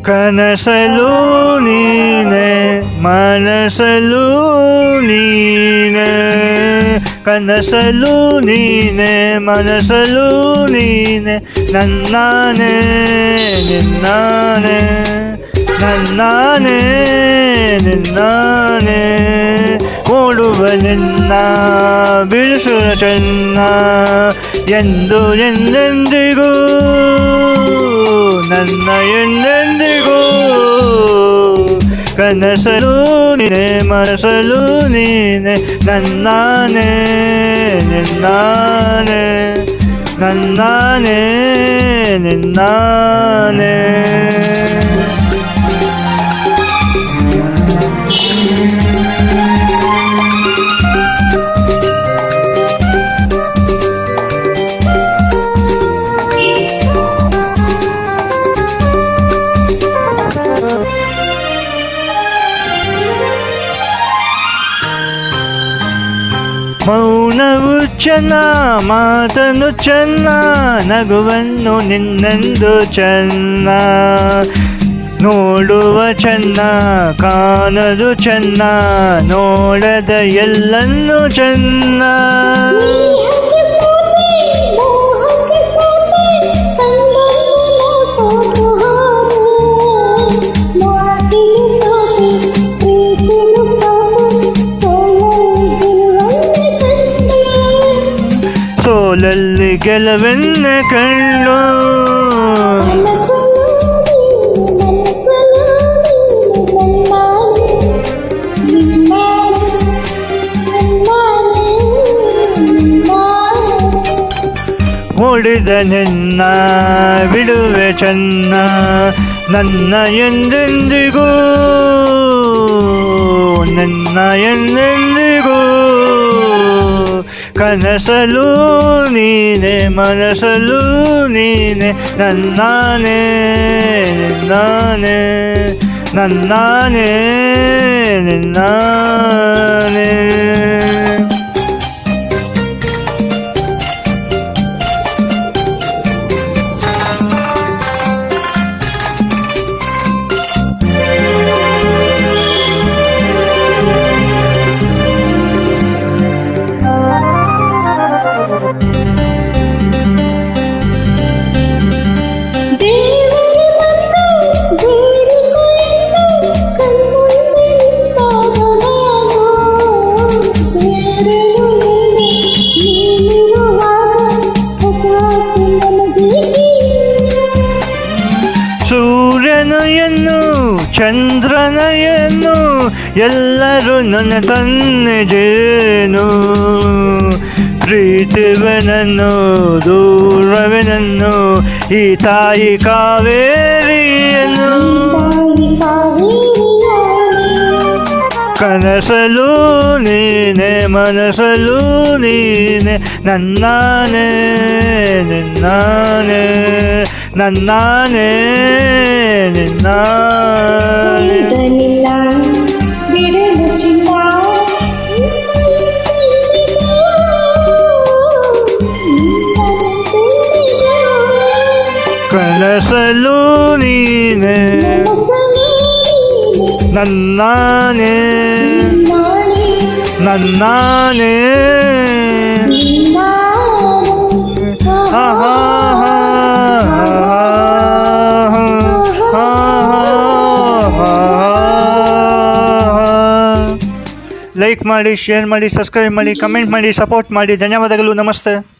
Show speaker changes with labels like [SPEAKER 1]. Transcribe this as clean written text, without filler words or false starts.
[SPEAKER 1] ಕನಸಲು ನೀನೆ ಮನಸಲು ನೀನೆ, ಕನಸಲು ನೀನೆ ಮನಸಲು ನೀನೆ, ನನ್ನಾನೆ ನಿನ್ನಾನೆ ನನ್ನಾನೆ ನಿನ್ನಾನೆ. ಓಡುವ ನಿನ್ನ ಬಿಡಿಸುವ ಚೆನ್ನ ಎಂದು ಎಂದೆಂದಿಗೂ ನನ್ನ ಎಂದೆಂದಿಗೂ. ಕನಸಲು ನೀನೆ ಮನಸಲು ನೀನೆ, ನನ್ನಾನೆ ನಿನ್ನಾನೆ ನನ್ನಾನೆ ನಿನ್ನಾನೆ. ಮೌನವು ಚೆನ್ನ ಮಾತನು ಚೆನ್ನ, ನಗುವನ್ನು ನಿನ್ನೆಂದು ಚೆನ್ನ, ನೋಡುವ ಚೆನ್ನ ಕಾಣದು ಚೆನ್ನ, ನೋಡದ ಎಲ್ಲನ್ನು ಚೆನ್ನ. ಸೋಲಲ್ಲಿ ಗೆಲುವೆನ್ನ ಕಂಡು ಓಡಿದ ನಿನ್ನ ಬಿಡುವೆ ಚೆನ್ನ, ನನ್ನ ಎಂದೆಂದಿಗೂ ನನ್ನ ಎಂದೆಂದಿಗೂ. ಕನಸಲು ನೀನೆ ಮನಸಲು ನೀನೆ, ನನ್ನಾನೆ ನಿನ್ನಾನೆ ನನ್ನಾನೆ ನಿನ್ನಾನೆ. ಸೂರ್ಯನಯನ್ನು ಚಂದ್ರನಯನ್ನು ಎಲ್ಲರೂ ನನ್ನ ತನ್ನಿಜೇನು, ಪ್ರೀತಿವೆನನ್ನು ದೂರವೆನನ್ನು ಈ ತಾಯಿ ಕಾವೇರಿಯನ್ನು. ಕನಸಲು ನೀನೆ ಮನಸಲು ನೀನೆ, ನನ್ನಾನೆ ನಿನ್ನಾನೆ ನನ್ನಾನೆ ನಿನ್ನಾನೆ. ಕನಸಲು ನೀನೆ ನನ್ನಾನೆ ನನ್ನಾನೆ. ಲೈಕ್ ಮಾಡಿ, ಶೇರ್ ಮಾಡಿ, ಸಬ್ಸ್ಕ್ರೈಬ್ ಮಾಡಿ, ಕಮೆಂಟ್ ಮಾಡಿ, ಸಪೋರ್ಟ್ ಮಾಡಿ. ಧನ್ಯವಾದಗಳು. ನಮಸ್ತೆ.